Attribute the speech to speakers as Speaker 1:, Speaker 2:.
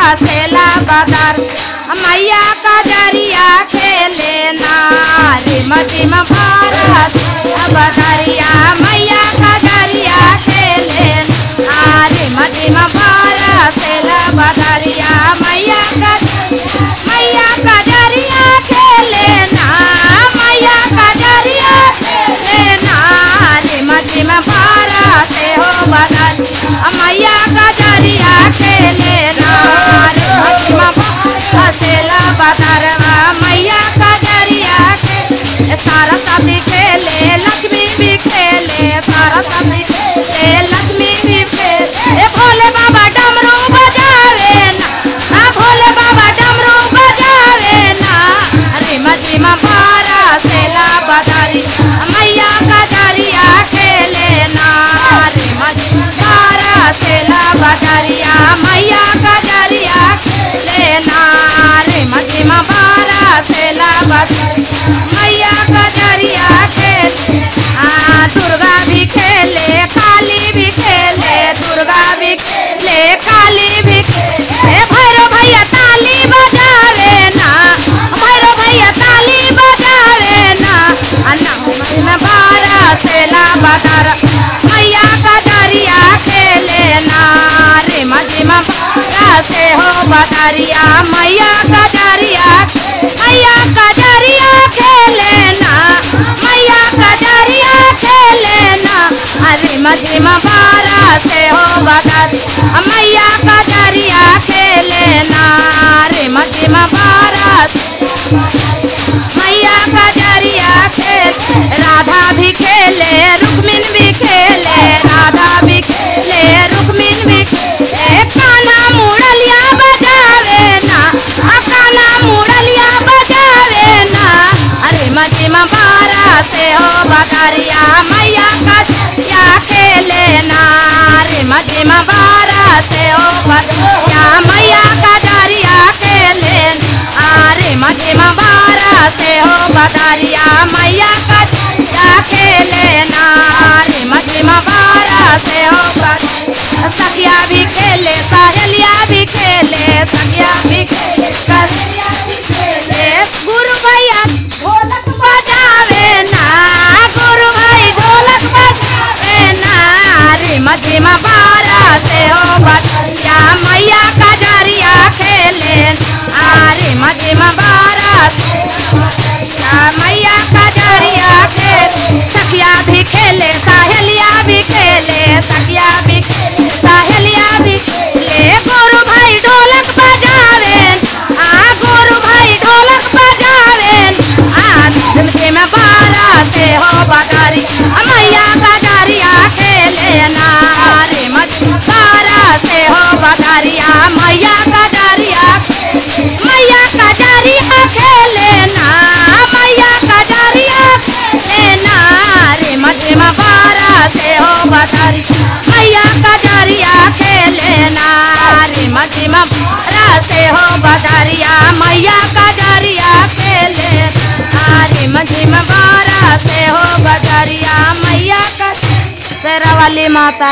Speaker 1: बरसेला बदर मैया का दरिया खेले ना रिम झिम बरसेला बदरिया मैया का दरिया खेले ना रिम झिम बरसेला बदरिया मैया का दरिया खेले ना मैया का दरिया खेले ना रिम झिम बरसे हो बदर मैया का दरिया खेले ना रिम झिम बरसेला बदरवा मैया का दरिया सरस्वती खेले लक्ष्मी भी खेले सरस्वती खेले लक्ष्मी भी खेले भोले बाबा डमरू बजावे ना भोले बाबा डमरू बजावे ना रिम झिम बरसेला बदरिया मैया का दरिया खेले ना रिम झिम बरसेला बदरिया मैया का दरिया खेले ना रिम झिम बरसेला बदरिया मैया का दरिया खेले दुर्गा भी खेले काली भी खेले दुर्गा भी खेले काली भी खेले भैरव भैया ताली बजावे ना भैरव भैया ताली बजावे ना रिम झिम बरसेला बदर मैया का दरिया खेले ना रिम झिम बरसे हो बदरिया मैया का दरिया मैया का दरिया खेले ना मैया का दरिया खेले ना रिम झिम बरसे हो बदर मैया का दरिया खेले ना रिम झिम बरसे मैया का दरिया खेले राधा भी खेले रुक्मिन भी खेले राधा भी खेले रुक्मिन भी खेले काना मुरलिया बजावे ना काना मुरलिया बजावे ना रिम झिम बरसे हो बदरिया मैया का दरिया खेले ना रिम झिम बरसे हो बदरिया मैया का दरिया खेले ना रिम झिम बरसे हो बदरिया मैया का दरिया खेले ना रिम झिम बरसे हो सखिया भी खेले सहेलिया भी खेले सखिया भी खेले सहेलिया भी खेले गुरु भैया ढोलक बजावे ना गुरु भाई ढोलक बजावे ना रिम झिम बरसे हो बदरिया मैया का दरिया खेले ना रिम झिम बरसेला बदरिया मैया का दरिया खेले सखिया भी खेले सहेलिया भी खेले सखिया भी खेले सहेलिया भी खेले गुरु भाई ढोलक बजावे ना गुरु भाई ढोलक बजावे ना रिम झिम बरसे हो बदरिया मैया का दरिया खेले ना रिम झिम बरसे हो बदरिया मैया का दरिया खेले मैया का दरिया खेले ना मैया का दरिया खेले ना रिम झिम बरसे हो बदरिया मैया का दरिया खेले ना रिम झिम बरसे हो बदरिया मैया का दरिया खेले ना रिम झिम बरसे हो बदरिया मैया का शेरा वाली माता।